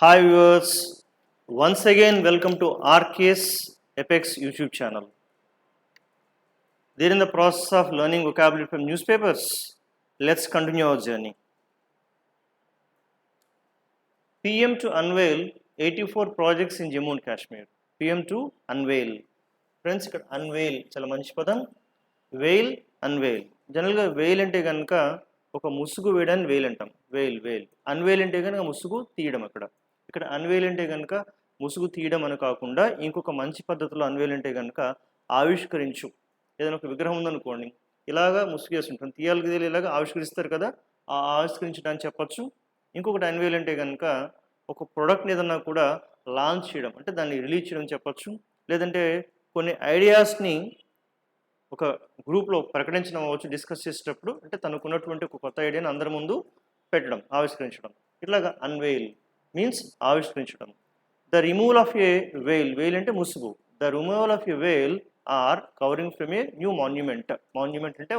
Hi viewers, once again welcome to RK's Apex YouTube channel. They're in the process of learning vocabulary from newspapers. Let's continue our journey. PM to unveil 84 projects in Jammu and Kashmir. PM to unveil. Friends, ఇక్కడ unveil చాలా మంచి పదం. Veil, unveil. జనరల్గా veil అంటే కనుక ఒక ముసుగు వేయడాన్ని veil అంటాం. veil. Unveil అంటే కనుక ముసుగు తీయడం ఇక్కడ అన్వేల్ అంటే కనుక ముసుగు తీయడం అని కాకుండా ఇంకొక మంచి పద్ధతిలో అన్వేల్ అంటే కనుక ఆవిష్కరించు. ఏదైనా ఒక విగ్రహం ఉందనుకోండి, ఇలాగా ముసుగు వేసి ఉంటుంది, తీయాలి ఇలాగా ఆవిష్కరిస్తారు కదా, ఆ ఆవిష్కరించడానికి చెప్పచ్చు. ఇంకొకటి అన్వేల్ అంటే కనుక ఒక ప్రోడక్ట్ని ఏదన్నా కూడా లాంచ్ చేయడం, అంటే దాన్ని రిలీజ్ చేయడం చెప్పచ్చు. లేదంటే కొన్ని ఐడియాస్ని ఒక గ్రూప్లో ప్రకటించడం అవ్వచ్చు, డిస్కస్ చేసేటప్పుడు, అంటే తనకున్నటువంటి ఒక కొత్త ఐడియాని అందరి ముందు పెట్టడం, ఆవిష్కరించడం. ఇట్లాగా అన్వేల్ మీన్స్ ఆవిష్కరించడం. The removal of a veil అంటే ముసుగు. The removal of a veil or covering from a new monument. Monument అంటే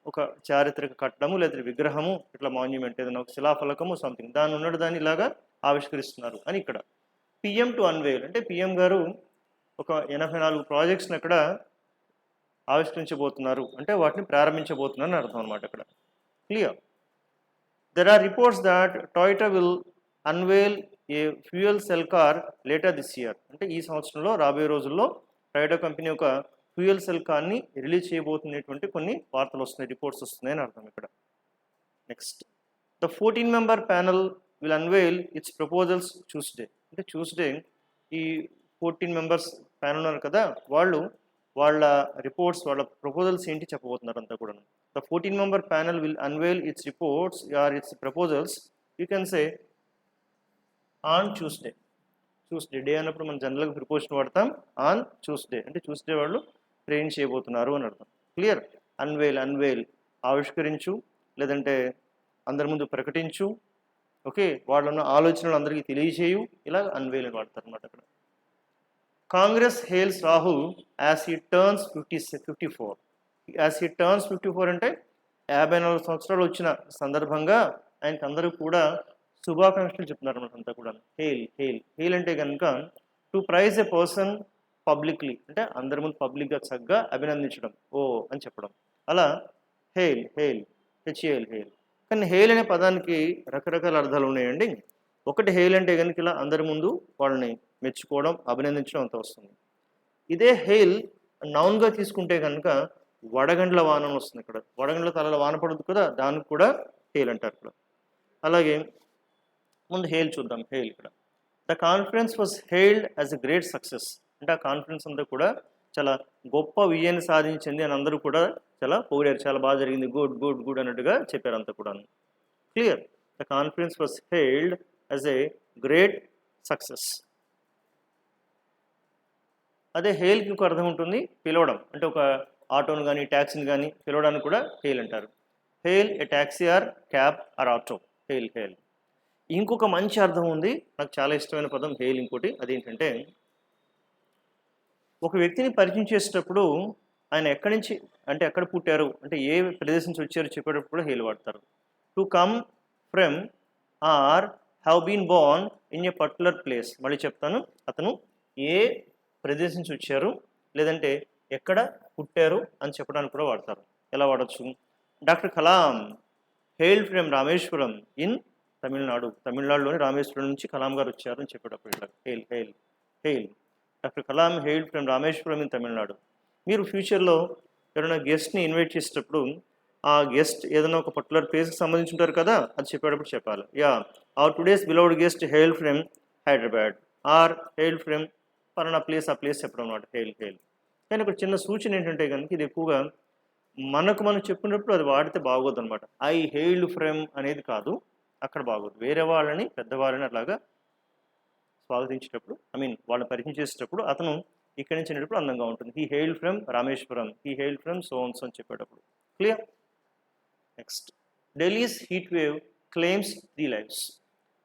ఒక చారిత్రక కట్టడము లేదా విగ్రహము, ఇట్లా మాన్యుమెంట్ ఏదైనా ఒక శిలాఫలకము సంథింగ్, దాని ఉన్నది దాన్ని ఇలాగా ఆవిష్కరిస్తున్నారు అని ఇక్కడ. పిఎం టు అన్వేల్ అంటే పిఎం గారు ఒక 84 ప్రాజెక్ట్స్ని అక్కడ ఆవిష్కరించబోతున్నారు, అంటే వాటిని ప్రారంభించబోతున్నారు అని అర్థం అనమాట అక్కడ. Clear? There are reports that Toyota will unveil a fuel cell car later this year. అంటే ఈ సంవత్సరంలో రాబోయే రోజుల్లో టొయోటా కంపెనీ ఒక ఫ్యూయల్ సెల్ కార్ని రిలీజ్ చేయబోతున్నటువంటి కొన్ని వార్తలు వస్తున్నాయి, రిపోర్ట్స్ వస్తున్నాయని అర్థం ఇక్కడ. Next, the 14-member panel will unveil its proposals Tuesday. అంటే ట్యూస్డే ఈ 14 members ప్యానల్ ఉన్నారు కదా, వాళ్ళ రిపోర్ట్స్, వాళ్ళ ప్రపోజల్స్ ఏంటి చెప్పబోతున్నారు అంతా కూడా. The 14-member panel will unveil its reports or its proposals, you can say, on Tuesday. Day అన్నప్పుడు మనం జనరల్గా ప్రిపోజిషన్ వాడతాం. ఆన్ ట్యూస్డే అంటే ట్యూస్డే వాళ్ళు ట్రైన్ చేయబోతున్నారు అని అర్థం. క్లియర్? అన్వేల్ ఆవిష్కరించు, లేదంటే అందరి ముందు ప్రకటించు. ఓకే, వాళ్ళన్న ఆలోచనలు అందరికీ తెలియచేయు, ఇలా అన్వేల్ అని వాడతారు అన్నమాట అక్కడ. Congress Hales Rahul as he turns 54. As he turns 54 అంటే 54 సంవత్సరాలు వచ్చిన సందర్భంగా ఆయనకి అందరూ కూడా శుభాకాంక్షలు చెప్తున్నారు అన్నమాట అంతా కూడా. హెయిల్ అంటే కనుక to praise a person publicly, అంటే అందరి ముందు పబ్లిక్గా చక్కగా అభినందించడం, ఓ అని చెప్పడం, అలా హెయిల్ హెచ్ఏఎల్ హెయిల్. కానీ హెయిల్ అనే పదానికి రకరకాల అర్థాలు ఉన్నాయండి. ఒకటి హెయిల్ అంటే కనుక ఇలా అందరి ముందు వాళ్ళని మెచ్చుకోవడం, అభినందించడం అంత వస్తుంది. ఇదే హెయిల్ నౌన్గా తీసుకుంటే కనుక వడగండ్ల వాన వస్తుంది. ఇక్కడ వడగండ్ల తలలో వాన పడుతుంది కదా, దానికి కూడా హెయిల్ అంటారు ఇక్కడ. అలాగే ముందు హెయిల్ చూద్దాం. హెయిల్ ఇక్కడ, the conference was hailed as a great success. అంటే ఆ కాన్ఫరెన్స్ అంతా కూడా చాలా గొప్ప విజయాన్ని సాధించింది అని అందరూ కూడా చాలా పొగిడారు, చాలా బాగా జరిగింది, గుడ్ అన్నట్టుగా చెప్పారు అంతా కూడా. Clear? The conference was hailed as a great success. అదే హెయిల్కి ఒక అర్థం ఉంటుంది, పిలవడం. అంటే ఒక ఆటోను కానీ ట్యాక్సీని కానీ పిలవడానికి కూడా హెయిల్ అంటారు. Hail a taxi or cab or auto, hail. ఇంకొక మంచి అర్థం ఉంది, నాకు చాలా ఇష్టమైన పదం హెయిల్. ఇంకోటి అదేంటంటే, ఒక వ్యక్తిని పరిచయం చేసేటప్పుడు ఆయన ఎక్కడి నుంచి, అంటే ఎక్కడ పుట్టారు, అంటే ఏ ప్రదేశం నుంచి వచ్చారో చెప్పేటప్పుడు హెయిల్ వాడతారు. To come from or have been born in a particular place. మళ్ళీ చెప్తాను, అతను ఏ ప్రదేశం నుంచి వచ్చారు, లేదంటే ఎక్కడ పుట్టారు అని చెప్పడానికి కూడా వాడతారు. ఎలా వాడచ్చు? Doctor Kalam hailed from Rameswaram in Tamil Nadu. తమిళనాడులోని రామేశ్వరం నుంచి కలాం గారు వచ్చారు అని చెప్పేటప్పుడు ఇట్లా hail. Doctor Kalam hailed from Rameswaram in Tamil Nadu. మీరు ఫ్యూచర్లో ఎవరైనా గెస్ట్ని ఇన్వైట్ చేసేటప్పుడు ఆ గెస్ట్ ఏదైనా ఒక పర్టికులర్ ప్లేస్కి సంబంధించి ఉంటారు కదా, అది చెప్పేటప్పుడు చెప్పాలి. Our today's beloved guest hailed from Hyderabad or hailed from పలానా ప్లేస్, ఆ ప్లేస్ చెప్పడం అన్నమాట హెయిల్. కానీ ఒక చిన్న సూచన ఏంటంటే కనుక, ఇది ఎక్కువగా మనం చెప్పినప్పుడు అది వాడితే బాగోదు అనమాట. ఐ హెయిల్డ్ ఫ్రమ్ అనేది కాదు, అక్కడ బాగోదు. వేరే వాళ్ళని, పెద్దవాళ్ళని అట్లాగా స్వాగతించేటప్పుడు, వాళ్ళని పరిచయం చేసేటప్పుడు అతను ఇక్కడి నుంచి అనేటప్పుడు అందంగా ఉంటుంది. He hailed from Rameswaram, he hailed from sons అని చెప్పేటప్పుడు. Clear? Next, Delhi's heat wave claims 3 lives.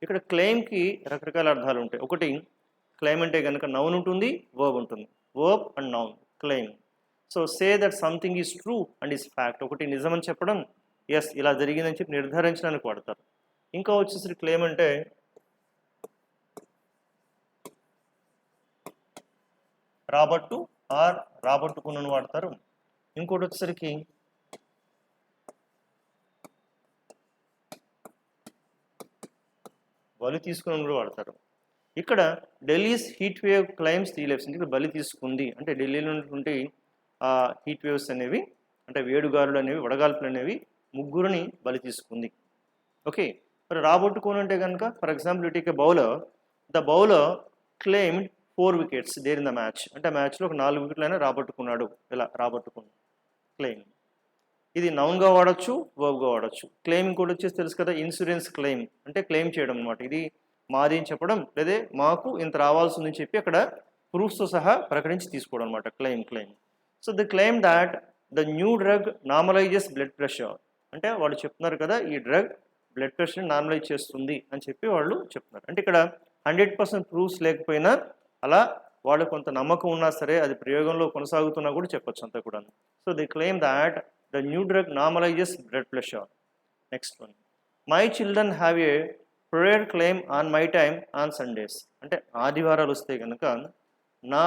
ఇక్కడ క్లెయిమ్కి రకరకాల అర్థాలు ఉంటాయి. ఒకటి, క్లెయిమ్ అంటే కనుక నౌన్ ఉంటుంది, వర్బ్ ఉంటుంది. Verb and noun, claim. So say that something is true and is fact. ఒకటి నిజమని చెప్పడం, ఎస్ ఇలా జరిగిందని చెప్పి నిర్ధారించడానికి వాడతారు. ఇంకా వచ్చేసరికి క్లెయిమ్ అంటే రాబట్టు ఆర్ రాబట్టుకున్నను వాడతారు. ఇంకోటి వచ్చేసరికి బలి తీసుకుని కూడా వాడతారు. ఇక్కడ Delhi's heat wave claims 3 lives. ఇక్కడ బలి తీసుకుంది అంటే ఢిల్లీలో ఉన్నటువంటి ఆ హీట్ వేవ్స్ అనేవి అంటే వేడుగాలులు అనేవి వడగాల్పులు అనేవి 3 బలి తీసుకుంది. ఓకే, మరి రాబట్టుకోను అంటే కనుక for example you take a bowler, the bowler claimed 4 wickets there in the match. అంటే మ్యాచ్లో ఒక 4 వికెట్లైనా రాబట్టుకున్నాడు. ఇలా రాబట్టుకున్నాడు క్లెయిమ్. ఇది నౌన్గా వాడచ్చు, వర్బ్గా వాడచ్చు. క్లెయిమ్ ఇంకోటి వచ్చేసి తెలుసు కదా, ఇన్సూరెన్స్ క్లెయిమ్ అంటే క్లెయిమ్ చేయడం అనమాట. ఇది మాది అని చెప్పడం, లేదా మాకు ఇంత రావాల్సి ఉందని చెప్పి అక్కడ ప్రూఫ్స్తో సహా ప్రకటించి తీసుకోవడం అనమాట claim. So the claim that the new drug normalizes blood pressure. అంటే వాళ్ళు చెప్తున్నారు కదా ఈ డ్రగ్ బ్లడ్ ప్రెషర్ని నార్మలైజ్ చేస్తుంది అని చెప్పి వాళ్ళు చెప్తున్నారు. అంటే ఇక్కడ 100% ప్రూఫ్స్ లేకపోయినా అలా వాళ్ళు కొంత నమ్మకం ఉన్నా సరే అది ప్రయోగంలో కొనసాగుతున్నా కూడా చెప్పొచ్చు అంతా కూడా. So the claim that the new drug normalizes blood pressure. Next one, my children have a prayer claim on my time on Sundays. అంటే ఆదివారాలు వస్తే కనుక నా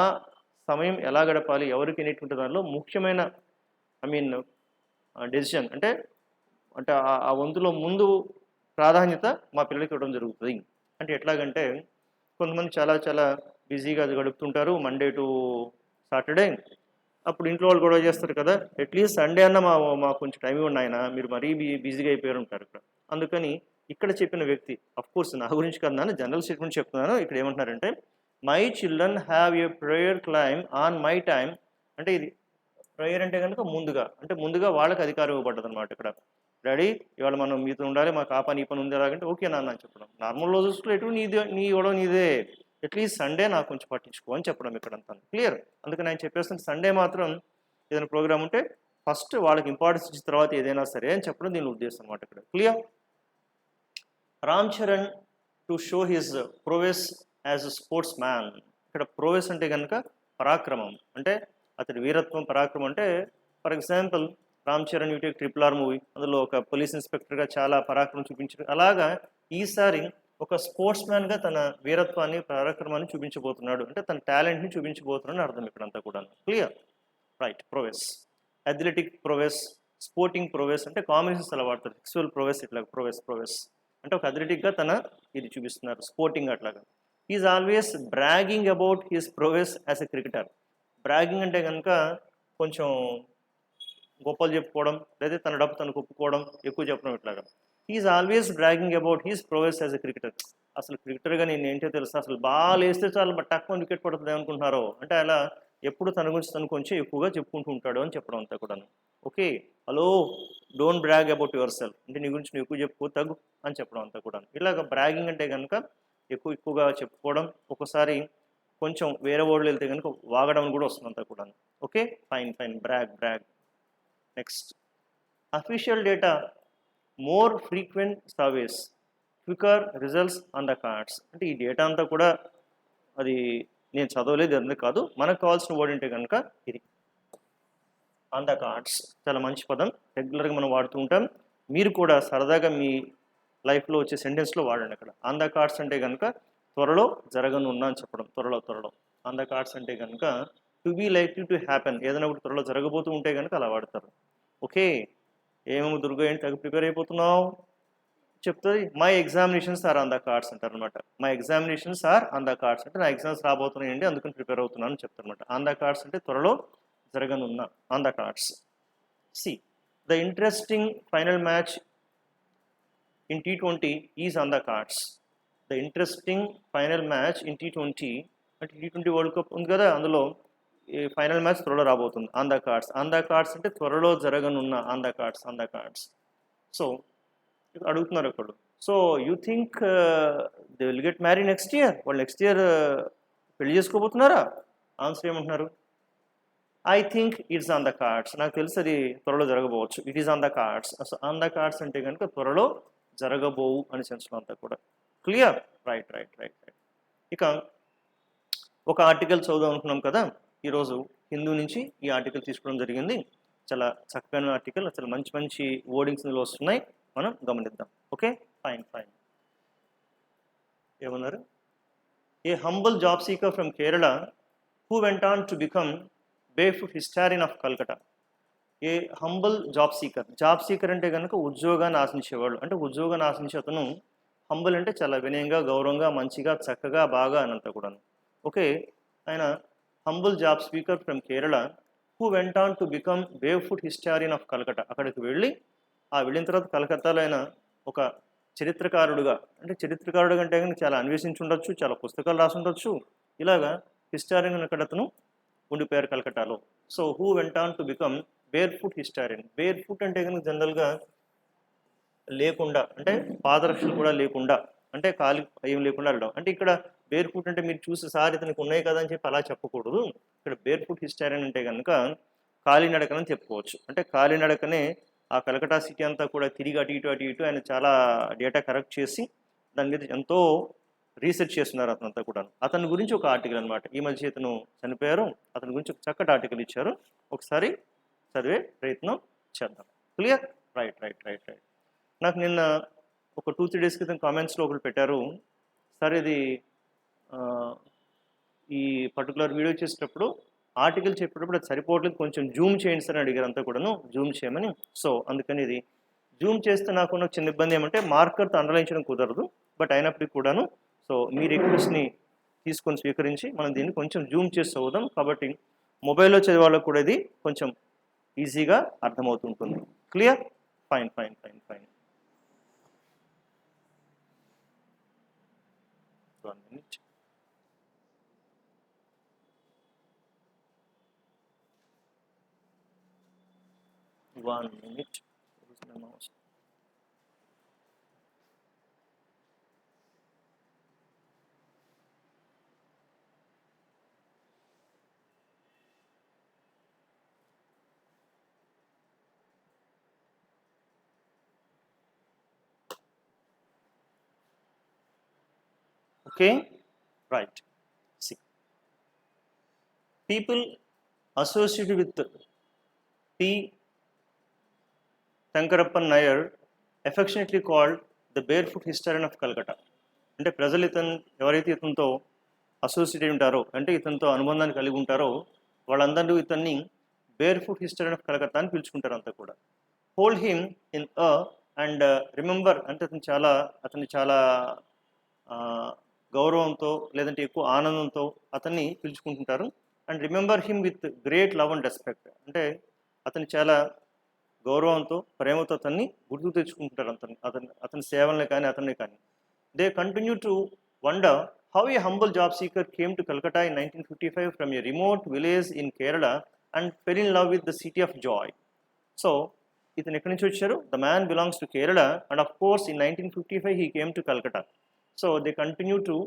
సమయం ఎలా గడపాలి ఎవరికి అనేటువంటి దానిలో ముఖ్యమైన డెసిషన్ అంటే ఆ వంతులో ముందు ప్రాధాన్యత మా పిల్లలకి ఇవ్వడం జరుగుతుంది. అంటే ఎట్లాగంటే కొంతమంది చాలా చాలా బిజీగా గడుపుతుంటారు మండే టు సాటర్డే. అప్పుడు ఇంట్లో వాళ్ళు గొడవ చేస్తారు కదా, అట్లీస్ట్ సండే అన్న మాకు కొంచెం టైం ఇవ్వండి ఆయన, మీరు మరీ బిజీగా అయిపోయారు ఉంటారు ఇక్కడ. అందుకని ఇక్కడ చెప్పిన వ్యక్తి, అఫ్కోర్స్ నా గురించి కదా జనరల్ స్టేట్మెంట్ చెప్తున్నాను, ఇక్కడ ఏమంటున్నారంటే my children have a prayer claim on my time. అంటే ఇది ప్రేయర్ అంటే కనుక ముందుగా వాళ్ళకి అధికారం ఇవ్వబడ్డది అనమాట. ఇక్కడ డాడీ ఇవాళ మనం మీతో ఉండాలి, మాకు ఆ పని ఈ పని ఉంది ఎలాగంటే ఓకే నాన్న అని చెప్పడం. నార్మల్ రోజెస్లో ఎటు నీ ఇవ్వడం నీదే, అట్లీస్ట్ సండే నాకు కొంచెం పట్టించుకో అని చెప్పడం ఇక్కడంతా క్లియర్. అందుకని ఆయన చెప్పేస్తాను సండే మాత్రం ఏదైనా ప్రోగ్రామ్ ఉంటే ఫస్ట్ వాళ్ళకి ఇంపార్టెన్స్ ఇచ్చిన తర్వాత ఏదైనా సరే అని చెప్పడం దీని ఉద్దేశం అనమాట ఇక్కడ clear. Ram Charan to show his ప్రోవెస్ as a sports man. ఇక్కడ ప్రోవెస్ అంటే కనుక పరాక్రమం, అంటే అతడి వీరత్వం పరాక్రమం. అంటే for example Ram Charan you take RRR movie, అందులో ఒక పోలీస్ ఇన్స్పెక్టర్గా చాలా పరాక్రమం చూపించారు. అలాగా ఈసారి ఒక స్పోర్ట్స్ మ్యాన్గా తన వీరత్వాన్ని పరాక్రమాన్ని చూపించబోతున్నాడు, అంటే తన టాలెంట్ని చూపించబోతున్నాడు అర్థం ఇక్కడంతా కూడా క్లియర్. రైట్, ప్రోవెస్, అథ్లెటిక్ ప్రోవెస్, స్పోర్టింగ్ ప్రోవెస్ అంటే కాంబినేషన్స్ అలా వాడతారు. సెక్సువల్ ప్రోవెస్ ఇట్లా ప్రోవెస్ అంటే ఒక అథ్లెటిక్గా తన ఇది చూపిస్తున్నారు, స్పోర్టింగ్ అట్లాగా. Is always bragging about his ప్రోవెస్ as a cricketer. Bragging అంటే కనుక కొంచెం గొప్పలు చెప్పుకోవడం, లేదా తన డబ్బు తనకు ఒప్పుకోవడం, ఎక్కువ చెప్పడం ఇట్లాగా. Is always bragging about his ప్రోవెస్ as a cricketer. అసలు క్రికెటర్గా నేను ఏంటో తెలుసు, అసలు బాల్ వేస్తే చాలు టక్కున వికెట్ పడుతుంది అనుకుంటున్నారో, అంటే అలా ఎప్పుడు తన గురించి తను కొంచెం ఎక్కువగా చెప్పుకుంటూ ఉంటాడు అని చెప్పడం అంతా కూడా. Okay, hello don't brag about your self, అంటే నీ గురించి నువ్వు ఎక్కువ చెప్పుకో తగ్గు అని చెప్పడం అంతా కూడా. ఇలాగ బ్రాగింగ్ అంటే కనుక ఎక్కువగా చెప్పుకోవడం, ఒక్కోసారి కొంచెం వేరే వర్డ్లు వెళ్తే కనుక వాగడం కూడా వస్తుంది అంతా కూడా. Okay, fine brag. Next, official data more frequent surveys Quikr results on the cards. అంటే ఈ డేటా అంతా కూడా అది నేను చదవలేదు అందుకు కాదు, మనకు కావాల్సిన వర్డ్ అంటే కనుక ఇది ఆన్ ద కార్డ్స్. చాలా మంచి పదం, రెగ్యులర్గా మనం వాడుతూ ఉంటాం. మీరు కూడా సరదాగా మీ లైఫ్లో వచ్చే సెంటెన్స్లో వాడండి. అక్కడ ఆన్ ద కార్డ్స్ అంటే కనుక త్వరలో జరగనున్నా అని చెప్పడం. త్వరలో ఆన్ ద కార్డ్స్ అంటే కనుక to be likely to happen, ఏదైనా ఒకటి త్వరలో జరగబోతూ ఉంటే కనుక అలా వాడతారు. ఓకే, ఏమేమి దుర్గా ఏంటి తగ్గ ప్రిపేర్ అయిపోతున్నావు చెప్తుంది. My examinations are on the cards అంటారు అనమాట. My examinations are on the cards అంటే నా ఎగ్జామ్స్ రాబోతున్నాయండి అందుకని ప్రిపేర్ అవుతున్నాను చెప్తారు అనమాట. ఆన్ ద కార్డ్స్ అంటే త్వరలో జరగనున్న on the cards. See the interesting final match in T20 is on the cards. The interesting final match in T20 అంటే T20 వరల్డ్ కప్ ఉంది కదా, అందులో ఈ ఫైనల్ మ్యాచ్ త్వరలో రాబోతుంది. ఆన్ ద కార్డ్స్ అంటే త్వరలో జరగనున్న ఆన్ ద కార్డ్స్. సో అడుగుతున్నారు ఒకళ్ళు, so you think they will get marry next year, వాళ్ళు నెక్స్ట్ ఇయర్ పెళ్లి చేసుకోబోతున్నారా? ఆన్సర్ ఏమంటున్నారు? I think it's on the cards. నాకు తెలుసు అది త్వరలో జరగబోవచ్చు. It is on the cards. So on the cards అంటే కనుక త్వరలో జరగబోవు అని సెన్స్లో అంతా కూడా క్లియర్. రైట్. ఇక ఒక ఆర్టికల్ చదువుదాం అనుకున్నాం కదా ఈరోజు, హిందూ నుంచి ఈ ఆర్టికల్ తీసుకోవడం జరిగింది. చాలా చక్కని ఆర్టికల్, అసలు మంచి వర్డింగ్స్ ఇందులో వస్తున్నాయి, మనం గమనిద్దాం. Okay, fine. ఏమన్నారు? A humble job seeker from Kerala who went on to become barefoot historian of Calcutta. A humble job seeker అంటే కనుక ఉద్యోగాన్ని ఆశించేవాళ్ళు, అంటే ఉద్యోగాన్ని ఆశించే అతను. హంబుల్ అంటే చాలా వినయంగా, గౌరవంగా, మంచిగా, చక్కగా, బాగా అనంతా కూడా. ఓకే, ఆయన humble job speaker from Kerala who went on to become barefoot historian of Calcutta. అక్కడికి వెళ్ళి వెళ్ళిన తర్వాత కలకత్తాలో ఆయన ఒక చరిత్రకారుడుగా, అంటే చరిత్రకారుడుగా అంటే కనుక చాలా అన్వేషించి ఉండొచ్చు, చాలా పుస్తకాలు రాసి ఉండొచ్చు, ఇలాగా హిస్టారియన్ అక్కడ అతను ఉండిపోయారు కలకట్టాలో. So who went on to become barefoot historian. Barefoot అంటే కనుక జనరల్గా లేకుండా, అంటే పాదరక్షలు కూడా లేకుండా, అంటే కాలి ఏం లేకుండా వెళ్ళడం. అంటే ఇక్కడ బేర్ఫుట్ అంటే మీరు చూసి సార్ ఇతనికి ఉన్నాయి కదా అని చెప్పి అలా చెప్పకూడదు. ఇక్కడ బేర్ఫుట్ హిస్టారియన్ అంటే కనుక కాలినడకనని చెప్పుకోవచ్చు. అంటే కాలినడకనే ఆ కలకటా సిటీ అంతా కూడా తిరిగి అటు ఇటు ఆయన చాలా డేటా కరెక్ట్ చేసి దాని మీద ఎంతో రీసెర్చ్ చేస్తున్నారు అతనంతా కూడా. అతని గురించి ఒక ఆర్టికల్ అనమాట. ఈ మధ్య ఇతను చనిపోయారు, అతని గురించి ఒక చక్కటి ఆర్టికల్ ఇచ్చారు, ఒకసారి చదివే ప్రయత్నం చేద్దాం. Clear? Right right right right. నాకు నిన్న ఒక 2-3 డేస్ క్రితం కామెంట్స్లో ఒకరు పెట్టారు, సార్ ఇది ఈ పర్టికులర్ వీడియో చేసేటప్పుడు ఆర్టికల్ చెప్పేటప్పుడు అది సరిపోవట్లేదు, కొంచెం జూమ్ చేయండి సార్ అని అడిగారు అంతా కూడాను, జూమ్ చేయమని. సో అందుకని ఇది జూమ్ చేస్తే నాకున్న చిన్న ఇబ్బంది ఏమంటే మార్కర్తో అండర్లైన్ చేయడం కుదరదు, బట్ అయినప్పటికీ కూడాను సో మీ రిక్వెస్ట్ని తీసుకొని స్వీకరించి మనం దీన్ని కొంచెం జూమ్ చేసి చదువుదాం. కాబట్టి మొబైల్లో చదివే వాళ్ళకు కూడా ఇది కొంచెం ఈజీగా అర్థమవుతుంటుంది. Clear? Fine fine fine fine. 1 minute. Where's my mouse? Okay, right. See, people associated with P. Thankarappan Nair, affectionately called the barefoot historian of Calcutta. అంటే ప్రజలు ఎవరైతే ఇతనితో అసోసియేట్ ఉంటారో, అంటే ఇతనితో అనుబంధాన్ని కలిగి ఉంటారో వాళ్ళందరూ ఇతన్ని బేర్ఫుట్ హిస్టరియన్ ఆఫ్ కలకత్తా అని పిలుచుకుంటారు అంతా కూడా. Hold him in and remember, అంటే అతన్ని చాలా గౌరవంతో లేదంటే ఎక్కువ ఆనందంతో అతన్ని పిలుచుకుంటుంటారు. And remember him with great love and respect, అంటే అతన్ని చాలా గౌరవంతో, ప్రేమతో అతన్ని గుర్తు తెచ్చుకుంటారు అతని సేవల్ని కానీ అతన్ని కానీ. They continue to wonder how A humble job seeker came to Calcutta in 1955 from A remote village in Kerala and fell in love with the city of Joy. So ఇతను ఎక్కడి నుంచి వచ్చారు? The man belongs to Kerala and of course in 1955 he came to Calcutta. So they continue to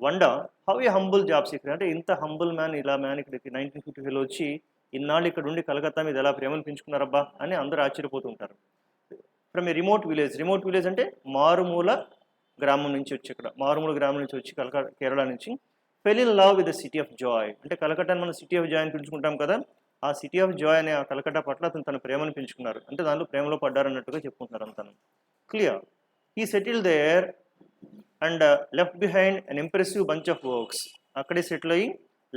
wonder how A humble job seeker, అంటే ఇంత humble man, ఇలా man ఇక్కడికి 1955లో వచ్చి ఇన్నాళ్ళు ఇక్కడ ఉండి కలకత్తా మీద ఎలా ప్రేమను పెంచుకున్నారబ్బా అని అందరూ ఆశ్చర్యపోతుంటారు. ఫ్రమ్ ఏ రిమోట్ విలేజ్ అంటే మారుమూల గ్రామం నుంచి వచ్చి, ఇక్కడ మారుమూల గ్రామం నుంచి వచ్చి కేరళ నుంచి fell in love with the city of Joy, అంటే కలకట్టాని మనం సిటీ ఆఫ్ జాయ్ అని పిలుచుకుంటాం కదా, ఆ సిటీ ఆఫ్ జాయ్ అనే ఆ కలకట్టా పట్ల అతను తన ప్రేమను పెంచుకున్నారు, అంటే దానిలో ప్రేమలో పడ్డారన్నట్టుగా చెప్పుకుంటున్నారు అంతను. Clear? He settle there and left behind an impressive bunch of works. అక్కడే సెటిల్ అయ్యి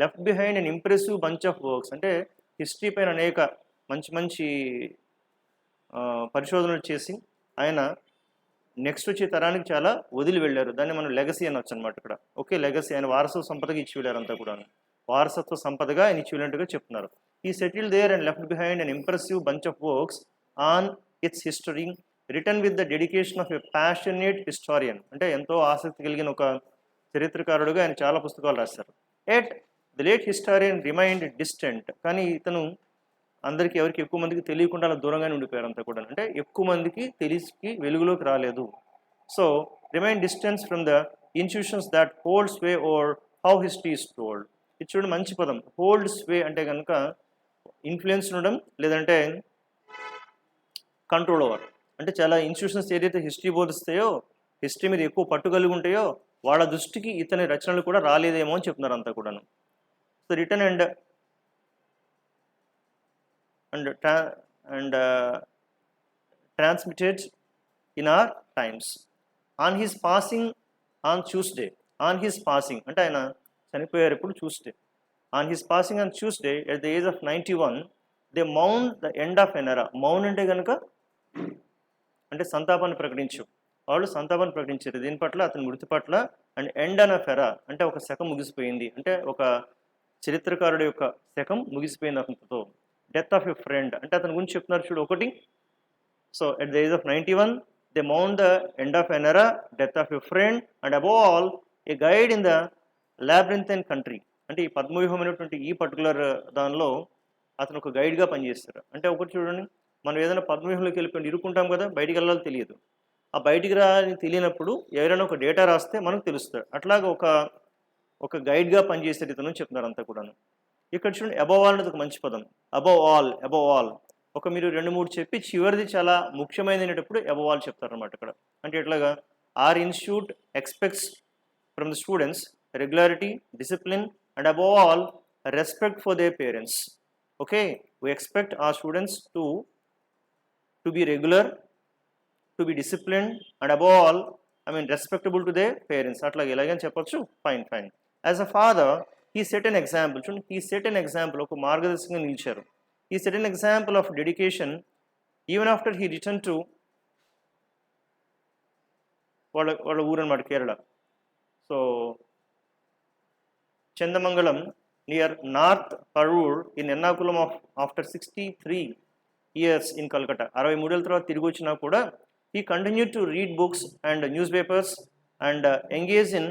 left behind an impressive bunch of works, అంటే హిస్టరీ పైన అనేక మంచి పరిశోధనలు చేసి ఆయన నెక్స్ట్ వచ్చే తరానికి చాలా వదిలి వెళ్ళారు. దాన్ని మనం లెగసీ అనొచ్చు అనమాట ఇక్కడ. ఓకే, లెగసీ, ఆయన వారసత్వ సంపదగా ఇచ్చి వెళ్ళారు అంతా కూడా, వారసత్వ సంపదగా ఆయన ఇచ్చి వెళ్ళినట్టుగా చెప్తున్నారు. He settle there and left behind an impressive bunch of works on its history return with the dedication of a passionate historian, అంటే ఎంతో ఆసక్తి కలిగిన ఒక చరిత్రకారుడుగా ఆయన చాలా పుస్తకాలు రాశారు. At the late historian remained distant, కానీ ఇతను అందరికీ ఎవరికి ఎక్కువ మందికి తెలియకుండా అలా దూరంగానే ఉండిపోయారు అంతా కూడా, అంటే ఎక్కువ మందికి తెలిసి వెలుగులోకి రాలేదు. So remind distance from the institutions that hold sway over how history is told. ఇది చూడండి మంచి పదం, హోల్డ్ స్వే అంటే కనుక ఇన్ఫ్లుయెన్స్ ఉండడం, లేదంటే కంట్రోల్ ఓవర్, అంటే చాలా ఇన్స్టిట్యూషన్స్ ఏదైతే హిస్టరీ బోధిస్తాయో, హిస్టరీ మీద ఎక్కువ పట్టు కలిగి ఉంటాయో వాళ్ళ దృష్టికి ఇతని రచనలు కూడా రాలేదేమో అని చెప్తున్నారు అంతా కూడాను. So return and transmitted in our times. On his passing on Tuesday, అంటే ఆయన చనిపోయారు ఇప్పుడు Tuesday, on his passing on Tuesday at the age of 91 they మౌన్ ద ఎండ్ ఆఫ్ ఎన్ ఎరా. మౌన్ అంటే కనుక అంటే సంతాపాన్ని ప్రకటించు, వాళ్ళు సంతాపాన్ని ప్రకటించారు దీని పట్ల, అతని మృతి పట్ల. అండ్ ఎండ్ అన్ ఆఫ్ ఎరా అంటే ఒక శకం ముగిసిపోయింది, అంటే ఒక చరిత్రకారుడి యొక్క శకం ముగిసిపోయింది అతనితో. డెత్ ఆఫ్ ఎ ఫ్రెండ్ అంటే అతని గురించి చెప్తున్నారు చూడు ఒకటి. So at the age of 91 they మౌన్ the end of an era, death of a friend, and above all a guide in the labyrinthine country. అంటే ఈ పద్మవ్యూహమైనటువంటి ఈ పర్టికులర్ దానిలో అతను ఒక గైడ్గా పనిచేస్తారు. అంటే ఒకటి చూడండి, మనం ఏదైనా పద్మవ్యూహంలోకి వెళ్ళిపోయి ఇరుక్కుంటాం కదా, బయటికి వెళ్ళాలో తెలియదు. ఆ బయటికి రాని తెలియనప్పుడు ఎవరైనా ఒక డేటా రాస్తే మనకు తెలుస్తుంది. అట్లాగా ఒక గైడ్గా పనిచేసే ఇతను చెప్తున్నారు అంతా కూడాను. ఇక్కడ చూడండి, అబవ్ ఆల్ అనేది ఒక మంచి పదం. అబవ్ ఆల్ ఒక మీరు 2-3 చెప్పి చివరిది చాలా ముఖ్యమైనప్పుడు అబవ్ ఆల్ చెప్తారనమాట ఇక్కడ. అంటే ఎట్లాగా, our institute expects from the students regularity, discipline, and above all respect for their parents. Okay, we expect our students to be regular, to be discipline, and above all respectable to their parents. అట్లాగే ఎలాగని చెప్పొచ్చు. Fine. As a father he set an example. చూడండి, he set an example, ఒక మార్గదర్శకంగా నిలిచారు. He set an example of dedication even after he return to వాళ్ళ ఊరు అనమాట, Kerala. So Chendamangalam near North Parur in Ernakulam after 63 years in Calcutta. 63 ఏళ్ళ తర్వాత తిరిగి వచ్చినా కూడా he continued to read books and newspapers and engage in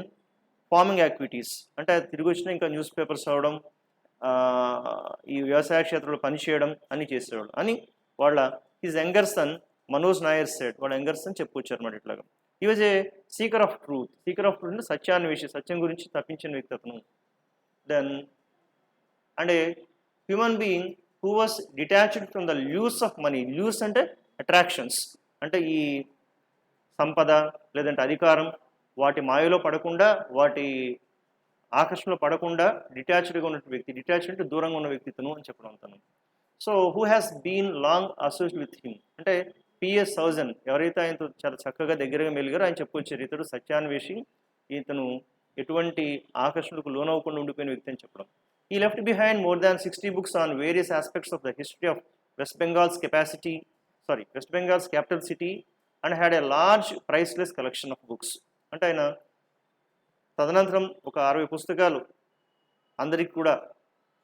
farming activities. అంటే తిరిగి వచ్చినా ఇంకా న్యూస్ పేపర్స్ చదవడం, ఈ వ్యవసాయ క్షేత్రంలో పనిచేయడం అన్నీ చేసేవాడు అని వాళ్ళ his younger son Manoj Nair said. వాళ్ళ యంగర్ సన్ చెప్పుకొచ్చారు అన్నమాట. ఇట్లాగా ఈ was a seeker of truth. అంటే సత్యాన్వేషి, సత్యం గురించి తప్పించిన వ్యక్తి అతను. Then and a human being who was detached from the lures of money. Lures అంటే అట్రాక్షన్స్, అంటే ఈ సంపద లేదంటే అధికారం, వాటి మాయలో పడకుండా, వాటి ఆకర్షణలో పడకుండా డిటాచ్డ్గా ఉన్న వ్యక్తి. డిటాచ్డ్ అంటే దూరంగా ఉన్న వ్యక్తిత్వం అని చెప్పడం తను. So who has been long associate with him అంటే పిఎస్ సౌజన్, ఎవరైతే ఆయనతో చాలా చక్కగా దగ్గరగా మెలిగారో ఆయన చెప్పుకొచ్చారు ఇతడు సత్యాన్వేషి, ఇతను ఎటువంటి ఆకర్షణకు లోనవ్వకుండా ఉండిపోయిన వ్యక్తి అని చెప్పడం. ఈ left behind more than 60 books on various aspects of the history of West Bengal's capital city and had a large priceless collection of books. అంటే ఆయన తదనంతరం ఒక 60 పుస్తకాలు అందరికి కూడా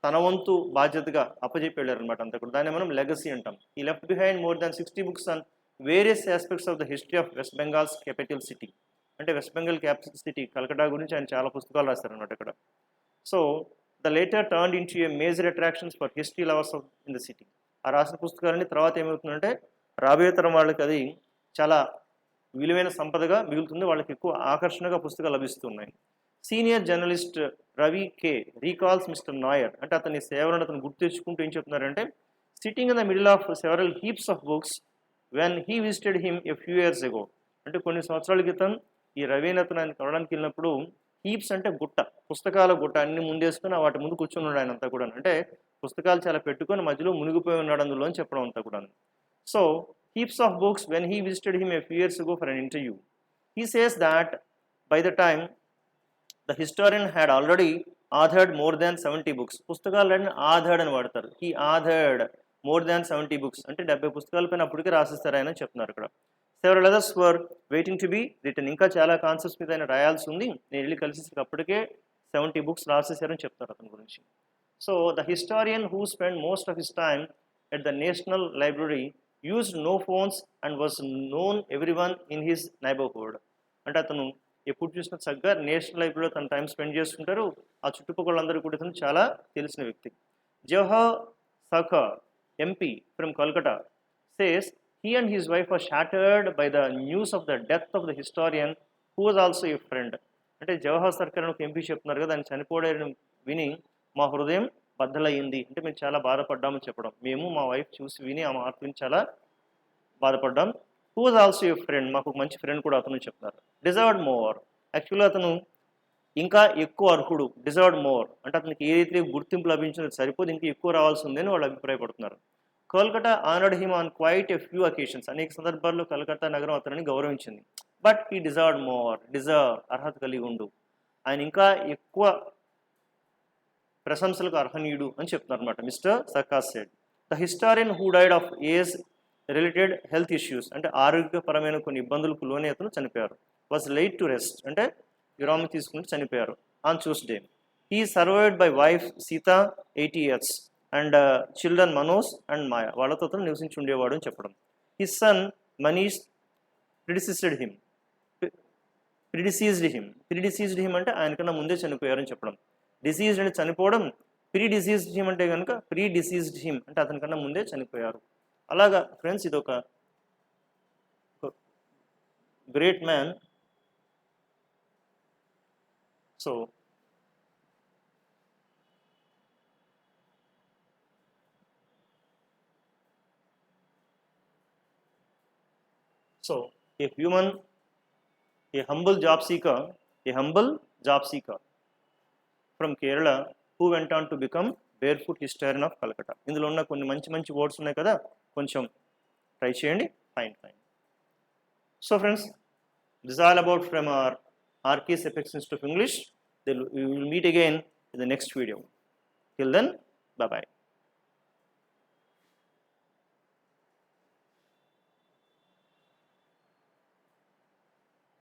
తన వంతు బాధ్యతగా అప్పచెప్పి వెళ్ళారనమాట అంతా కూడా. దాన్ని మనం లెగసీ అంటాం. ఈ left behind more than 60 books on various aspects of the history of West Bengal's capital city. అంటే వెస్ట్ బెంగాల్ క్యాపిటల్ సిటీ కలకట్టా గురించి ఆయన చాలా పుస్తకాలు రాశారనమాట ఇక్కడ. So the later turned into a major attractions for history lovers of in the city. ఆ రాసిన పుస్తకాలన్నీ తర్వాత ఏమవుతుందంటే రాబోయే తరం వాళ్ళకి అది చాలా విలువైన సంపదగా మిగులుతుంది, వాళ్ళకి ఎక్కువ ఆకర్షణగా పుస్తకాలు లభిస్తున్నాయి. సీనియర్ జర్నలిస్ట్ రవి కే రీకాల్స్ మిస్టర్ నాయర్. అంటే అతని సేవలను అతను గుర్తు తెచ్చుకుంటూ ఏం చెప్తున్నారంటే, sitting in the middle of several heaps of books when he visited him a few years ago. అంటే కొన్ని సంవత్సరాల క్రితం ఈ రవిని అతను ఆయన కలవడానికి వెళ్ళినప్పుడు, హీప్స్ అంటే గుట్ట, పుస్తకాల గుట్ట అన్ని ముందేసుకొని వాటి ముందు కూర్చొని ఉన్నాడు ఆయన అంతా కూడా. అంటే పుస్తకాలు చాలా పెట్టుకొని మధ్యలో మునిగిపోయి ఉన్నాడు అందులో అని చెప్పడం అంతా కూడా. So heaps of books when he visited him a few years ago for an interview. He says that by the time the historian had already authored more than 70 books. పుస్తకాలన్నీ ఆథర్డ్ అని వాడతారు. He authored more than 70 books. అంటే 70 పుస్తకాల పైన అప్పటికే రాసిస్తారు ఆయన చెప్తున్నారు ఇక్కడ. Several others were waiting to be written. ఇంకా చాలా కాన్సెప్ట్స్ మీద ఆయన రాయాల్సి ఉంది. నేను వెళ్ళి కలిసి అప్పటికే 70 books రాసేసారని చెప్తారు అతని గురించి. So the historian who spent most of his time at the National Library used no phones and was known everyone in his neighborhood. అంటే అతను ఎప్పుడు చూసినా చక్కగా నేషనల్ లైబ్రరీలో తన టైం స్పెండ్ చేస్తుంటారు. ఆ చుట్టుపక్కలందరూ కూడా ఇతను చాలా తెలిసిన వ్యక్తి. Jawhar Sircar MP from Calcutta says he and his wife were shattered by the news of the death of the historian who was also a friend. అంటే జవహర్ సర్కార్ అని ఒక ఎంపీ చెప్తున్నారు కదా, ఆయన చనిపోయాడని విని మా హృదయం బద్దలయ్యింది. అంటే మేము చాలా బాధపడ్డామని చెప్పడం. మేము మా వైఫ్ చూసి విని ఆ మాట విని చాలా బాధపడ్డాం. Who was also a friend, మాకు ఒక మంచి ఫ్రెండ్ కూడా అతను చెప్తున్నారు. డిజర్వ్డ్ మోర్, యాక్చువల్గా అతను ఇంకా ఎక్కువ అర్హుడు. డిజర్వ్డ్ మోర్ అంటే అతనికి ఏదైతే గుర్తింపు లభించినది సరిపోదు, ఇంకా ఎక్కువ రావాల్సి ఉందని వాళ్ళు అభిప్రాయపడుతున్నారు. Kolkata honoured him on quite a few occasions. అనేక సందర్భాల్లో కలకత్తా నగరం అతనిని గౌరవించింది. బట్ ఈ డిజర్వ్డ్ మోర్, అర్హత కలిగి ఉండు, ఆయన ఇంకా ఎక్కువ ప్రశంసలకు అర్హనీయుడు అని చెప్తున్నారు అనమాట. Mister Sircar's said the historian who died of age related health issues, అంటే ఆరోగ్యపరమైన కొన్ని ఇబ్బందులకు లోని అతను చనిపోయారు. వాజ్ లైట్ టు రెస్ట్, అంటే విరామం తీసుకుంటూ చనిపోయారు. On Tuesday he survived by wife Sita 80 years and children Manoj and Maya, వాళ్ళతో అతను నివసించి ఉండేవాడు అని చెప్పడం. His son Manish predeceased him అంటే ఆయనకన్నా ముందే చనిపోయారని చెప్పడం. డిసీజ్డ్ అంటే చనిపోవడం, ప్రీడిసీజ్డ్ హిమ్ అంటే కనుక ప్రీడిసీజ్డ్ హిమ్ అంటే అతనికన్నా ముందే చనిపోయారు. అలాగా ఫ్రెండ్స్, ఇది ఒక great man. So a humble job seeker from Kerala who went on to become barefoot historian of Calcutta. ఇందులో ఉన్న కొన్ని మంచి వర్డ్స్ ఉన్నాయి కదా, కొంచెం ట్రై చేయండి. Fine. So friends, this is all about from our RK's Apex Institute of English. We will meet again in the next video. Till then, bye bye.